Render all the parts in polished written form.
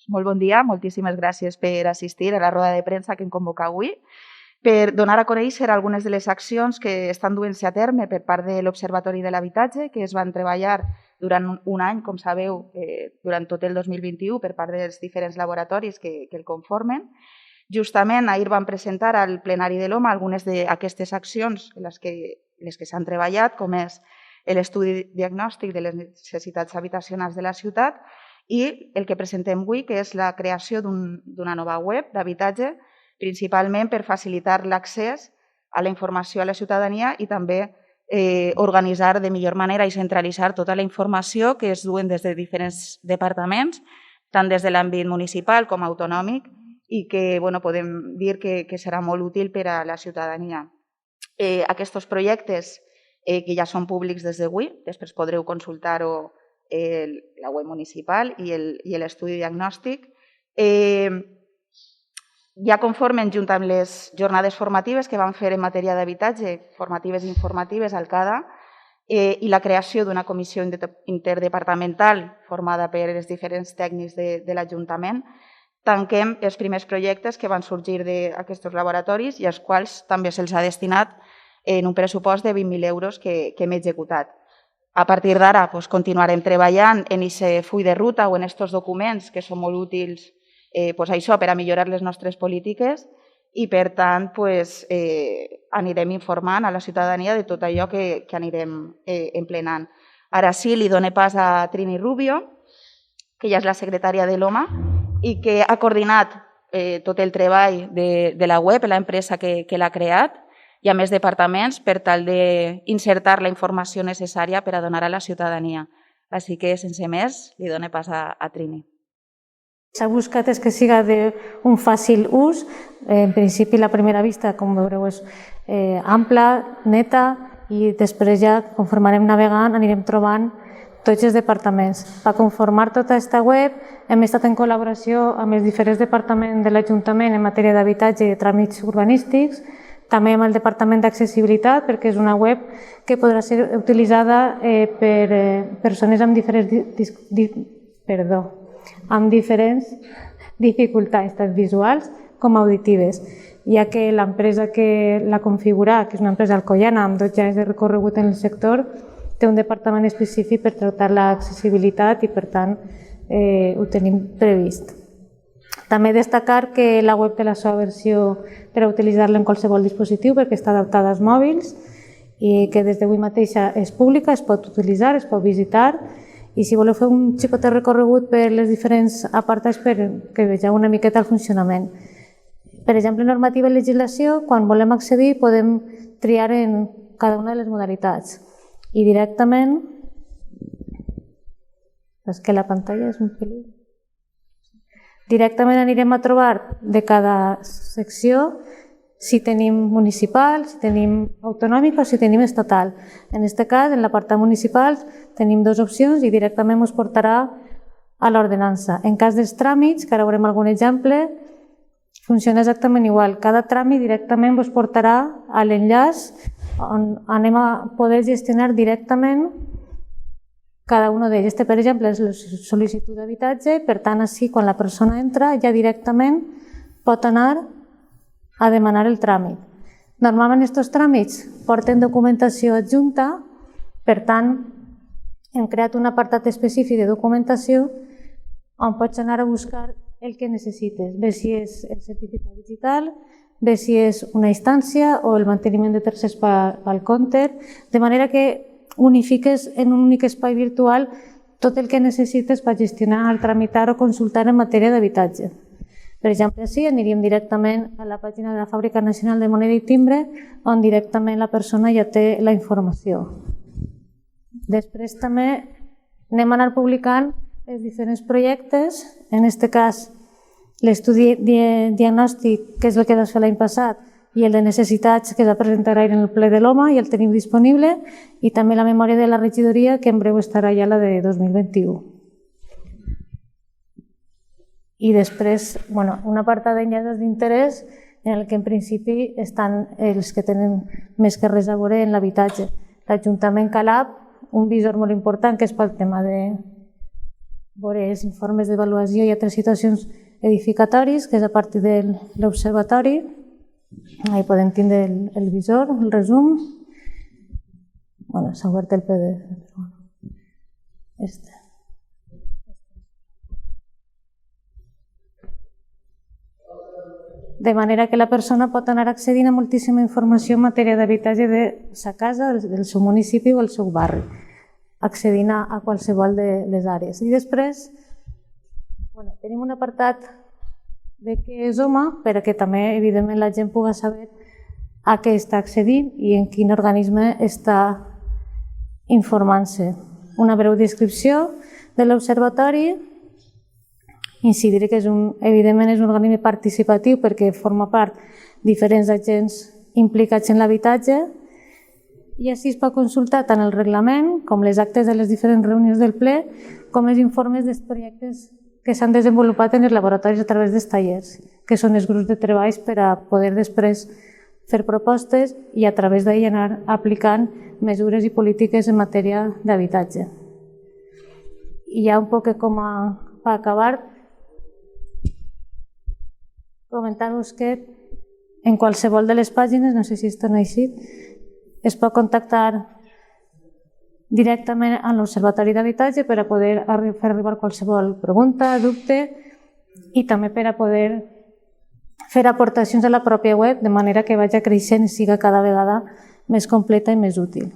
Molt bon dia, moltíssimes gràcies per assistir a la roda de premsa que em convoca avui per donar a conèixer algunes de les accions que estan duent-se a terme per part de l'Observatori de l'Habitatge, que es van treballar durant un any, com sabeu, durant tot el 2021 per part dels diferents laboratoris que el conformen. Justament ahir vam presentar al plenari de l'OMA algunes d'aquestes accions en les que s'han treballat, com és l'estudi diagnòstic de les necessitats habitacionals de la ciutat i el que presentem avui, que és la creació d'una nova web d'habitatge, principalment per facilitar l'accés a la informació a la ciutadania i també organitzar de millor manera i centralitzar tota la informació que es duen des de diferents departaments, tant des de l'àmbit municipal com autonòmic, i que podem dir que serà molt útil per a la ciutadania. Aquests projectes que ja són públics des d'avui, després podreu consultar-ho la web municipal i l'estudi diagnòstic, ja conformen junt amb les jornades formatives que vam fer en matèria d'habitatge, formatives i informatives al CADA, i la creació d'una comissió interdepartamental formada per els diferents tècnics de l'Ajuntament, tanquem els primers projectes que van sorgir d'aquests laboratoris i als quals també se'ls ha destinat en un pressupost de 20.000 euros que hem executat. A partir d'ara continuarem treballant en aquest full de ruta o en aquests documents que són molt útils per a millorar les nostres polítiques i, per tant, anirem informant a la ciutadania de tot allò que anirem emplenant. Ara sí, li dono pas a Trini Rubio, que ja és la secretària de l'OMA i que ha coordinat tot el treball de la web, l'empresa que l'ha creat, i a més departaments per tal d'insertar la informació necessària per a donar a la ciutadania. Així que, sense més, li dono pas a Trini. S'ha buscat és que siga d'un fàcil ús. En principi, la primera vista, com veureu, és ampla, neta, i després ja, conforme anem navegant, anirem trobant tots els departaments. Per conformar tota aquesta web hem estat en col·laboració amb els diferents departaments de l'Ajuntament en matèria d'habitatge i tràmits urbanístics, també amb el Departament d'Accessibilitat, perquè és una web que podrà ser utilitzada per persones amb diferents dificultats, tant visuals com auditives, ja que l'empresa que la configura, que és una empresa alcoiana amb 12 anys de recorregut en el sector, té un departament específic per tractar l'accessibilitat i, per tant, ho tenim previst. També destacar que la web té la seva versió per a utilitzar-la en qualsevol dispositiu perquè està adaptada als mòbils i que des d'avui mateixa és pública, es pot utilitzar, es pot visitar, i si voleu fer un xicotet recorregut per les diferents apartats perquè vegeu una miqueta el funcionament. Per exemple, normativa i legislació, quan volem accedir podem triar en cada una de les modalitats i directament, és que la pantalla és un pelín, directament anirem a trobar de cada secció si tenim municipal, si tenim autonòmic o si tenim estatal. En aquest cas, en l'apartat municipal, tenim dues opcions i directament ens portarà a l'ordenança. En cas dels tràmits, que ara veurem algun exemple, funciona exactament igual. Cada tràmit directament ens portarà a l'enllaç on anem a poder gestionar directament cada un d'ells. Per exemple, és la sol·licitud d'habitatge, per tant, així, quan la persona entra, ja directament pot anar a demanar el tràmit. Normalment, aquests tràmits porten documentació adjunta, per tant, hem creat un apartat específic de documentació on pots anar a buscar el que necessites, bé si és el certificat digital, bé si és una instància o el manteniment de tercers pel compte, de manera que unifiques en un únic espai virtual tot el que necessites per gestionar, tramitar o consultar en matèria d'habitatge. Per exemple, així aniríem directament a la pàgina de la Fàbrica Nacional de Moneda i Timbre, on directament la persona ja té la informació. Després també anem a anar publicant els diferents projectes, en aquest cas l'estudi diagnòstic, que és el que vas fer l'any passat, i el de necessitats, que es va presentar ahir en el ple de l'OMA i el tenim disponible, i també la memòria de la regidoria, que en breu estarà ja la de 2021. I després, un apartat d'enllaços d'interès en el que en principi estan els que tenen més que res a veure en l'habitatge. L'Ajuntament Calaf, un visor molt important que és pel tema veure els informes d'avaluació i altres situacions edificatoris, que és a partir de l'observatori. Ahí podem tindre el visor, el resum. Bueno, s'ha obert el PDF, però bueno. De manera que la persona pot anar accedint a moltíssima informació en matèria d'habitatge de sa casa, del seu municipi o el seu barri, accedint a qualsevol de les àrees. I després tenim un apartat de què és OMA, perquè també, evidentment, la gent pugui saber a què està accedint i en quin organisme està informant-se. Una breu descripció de l'observatori. Incidiré que evidentment és un organisme participatiu perquè forma part diferents agents implicats en l'habitatge i així es pot consultar tant el reglament com les actes de les diferents reunions del ple com els informes dels projectes que s'han desenvolupat en els laboratoris a través dels tallers, que són els grups de treballs per a poder després fer propostes i a través d'ahir anar aplicant mesures i polítiques en matèria d'habitatge. I ja un poc com a acabar, comentar-vos que en qualsevol de les pàgines, no sé si estan així, es pot contactar directament amb l'Observatori d'Habitatge per a poder fer arribar qualsevol pregunta, dubte i també per a poder fer aportacions a la pròpia web de manera que vagi creixent i siga cada vegada més completa i més útil.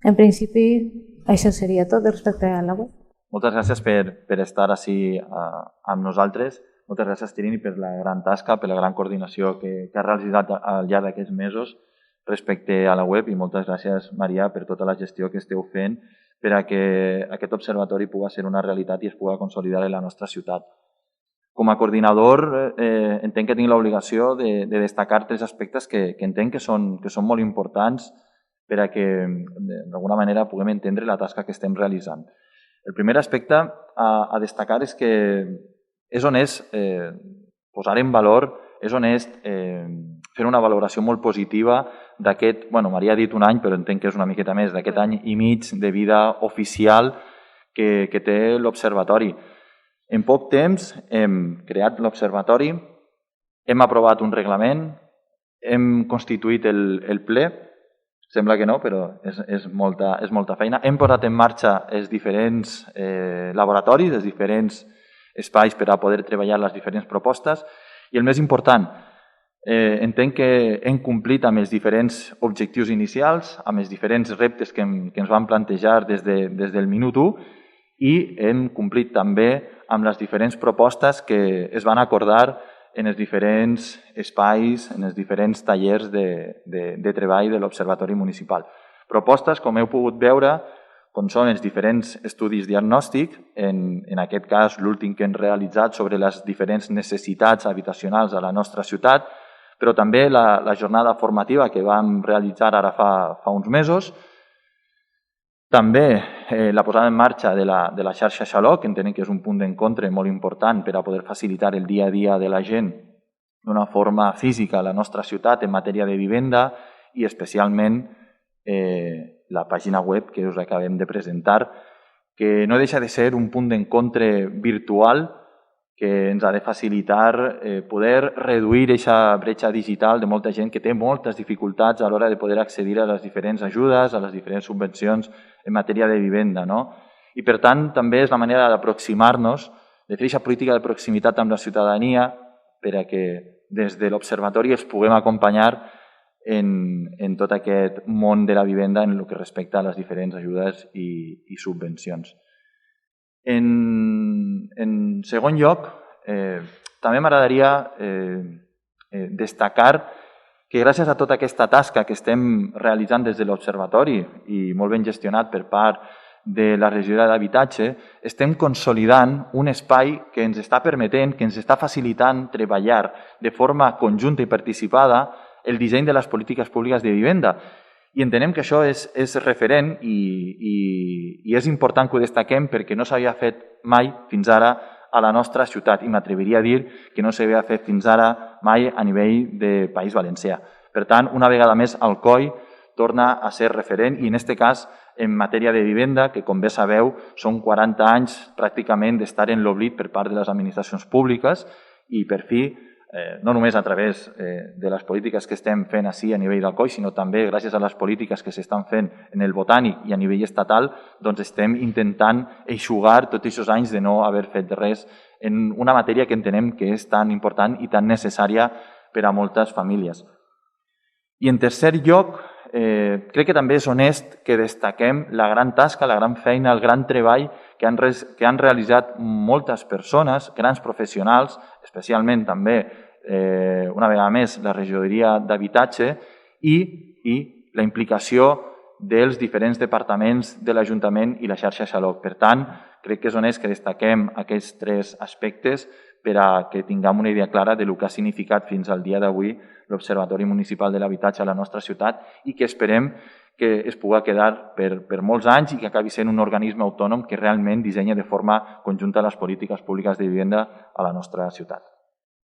En principi, això seria tot respecte a la web. Moltes gràcies per estar així amb nosaltres. Moltes gràcies, Tirini, per la gran tasca, per la gran coordinació que has realitzat al llarg d'aquests mesos respecte a la web i moltes gràcies, Maria, per tota la gestió que esteu fent per a que aquest observatori pugui ser una realitat i es pugui consolidar en la nostra ciutat. Com a coordinador, entenc que tinc l'obligació de destacar tres aspectes que entenc que són molt importants per a que, d'alguna manera, puguem entendre la tasca que estem realitzant. El primer aspecte a destacar és que és honest posar en valor, és honest fer una valoració molt positiva d'aquest, Maria ha dit un any, però entenc que és una miqueta més, d'aquest any i mig de vida oficial que té l'Observatori. En poc temps hem creat l'Observatori, hem aprovat un reglament, hem constituït el ple, sembla que no, però és molta feina. Hem posat en marxa els diferents laboratoris, els diferents espais per a poder treballar les diferents propostes i el més important, entenc que hem complit amb els diferents objectius inicials, amb els diferents reptes que ens vam plantejar des del minut 1 i hem complit també amb les diferents propostes que es van acordar en els diferents espais, en els diferents tallers de treball de l'Observatori Municipal. Propostes, com heu pogut veure, com són els diferents estudis diagnòstics, en aquest cas l'últim que hem realitzat sobre les diferents necessitats habitacionals a la nostra ciutat, però també la jornada formativa que vam realitzar ara fa uns mesos, també la posada en marxa de la xarxa Xaloc, que entenem que és un punt d'encontre molt important per a poder facilitar el dia a dia de la gent d'una forma física a la nostra ciutat en matèria de vivenda i especialment la pàgina web que us acabem de presentar, que no deixa de ser un punt d'encontre virtual que ens ha de facilitar poder reduir aquesta bretxa digital de molta gent que té moltes dificultats a l'hora de poder accedir a les diferents ajudes, a les diferents subvencions en matèria de vivenda. I, per tant, també és la manera d'aproximar-nos, de fer aquesta política de proximitat amb la ciutadania per a que des de l'Observatori es puguem acompanyar en tot aquest món de la vivenda en el que respecta a les diferents ajudes i subvencions. En segon lloc, també m'agradaria destacar que gràcies a tota aquesta tasca que estem realitzant des de l'Observatori i molt ben gestionat per part de la regidoria d'Habitatge, estem consolidant un espai que ens està permetent, que ens està facilitant treballar de forma conjunta i participada el disseny de les polítiques públiques de vivenda. I entenem que això és referent i és important que ho destaquem perquè no s'havia fet mai fins ara a la nostra ciutat i m'atreviria a dir que no s'havia fet fins ara mai a nivell de País Valencià. Per tant, una vegada més, el COI torna a ser referent i en aquest cas en matèria de vivenda, que com bé sabeu són 40 anys pràcticament d'estar en l'oblit per part de les administracions públiques i per fi, no només a través de les polítiques que estem fent així a nivell del COI, sinó també gràcies a les polítiques que s'estan fent en el Botànic i a nivell estatal, doncs estem intentant eixugar tots aquests anys de no haver fet res en una matèria que entenem que és tan important i tan necessària per a moltes famílies. I en tercer lloc, crec que també és honest que destaquem la gran tasca, la gran feina, el gran treball que han realitzat moltes persones, grans professionals, especialment també, una vegada més, la regidoria d'habitatge i la implicació dels diferents departaments de l'Ajuntament i la xarxa Xaloc. Per tant, crec que és honest que destaquem aquests tres aspectes per a que tinguem una idea clara del que ha significat fins al dia d'avui l'Observatori Municipal de l'Habitatge a la nostra ciutat i que esperem que es pugui quedar per molts anys i que acabi sent un organisme autònom que realment dissenya de forma conjunta les polítiques públiques de vivenda a la nostra ciutat.